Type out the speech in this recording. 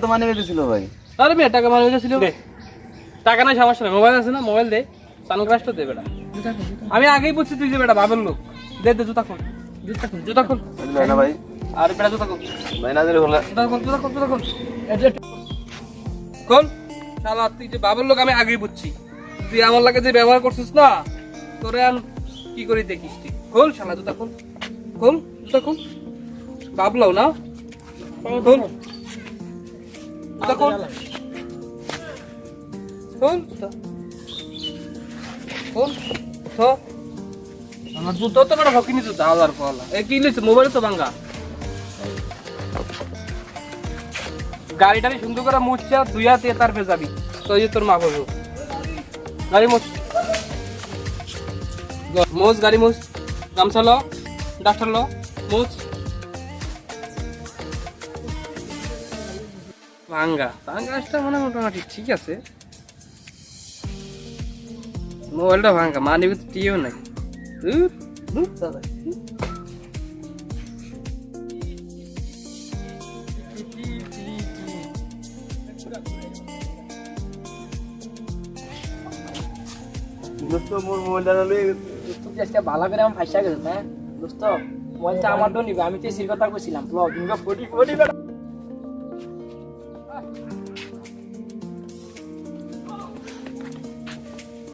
তো মানে বেঁধেছিল ভাই। আরে মেয়ে টাকা মানে ছিল দে, টাকা নাই সমস্যা নাই, মোবাইল আছে না, মোবাইল দে, সানগ্লাসটা দে বেটা। আমি আগেই বুঝছি তুই যে বেটা বাবের লোক। দে দে জুতা খোল, জুতা খোল। ভাই না ভাই, আরে বেটা জুতা খোল, ভাই না দিলে হলো। জুতা খোল, জুতা খোল, জুতা খোল, খোল। শালা তুই যে বাবের লোক আমি আগেই বুঝছি। তুই আমার লাগে যে ব্যবহার করছিস না, তোরে আর কি করে দেখিস তুই। খোল শালা জুতা খোল, খোল জুতা খোল। বাবলাও না, খোল জুতা খোল, খোল জুতা খোল। তো আমার জুতো তো বড় হকিনি জুতা হাজার পালা। এ কি লিখছে মোবাইল তো ভাঙ্গা। গাড়িটারি সুন্দর করে মুছছা দুইয়া দিয়ে তারপরে যাবি। তো এই যে তোর মা বলবো গাড়ি মুছ, মুছ গাড়ি মুছ, গামছা ল, ডাক্তার ল, মুছ। ভাঙ্গা ভাঙ্গাটা মানে মোটামুটি ঠিক আছে। মোবাইলটা ভাঙ্গা, মানি টিও নাই। দাদা দোস্ত মোর মোবাইলটা লই দোস্ত তুই আজকে ভালো করে আমার ফাইসা গেছিস না দোস্ত। মোবাইলটা আমার তো নিবে, আমি তো এই কথা কইছিলাম। ব্লগিং বা ফটি ফটি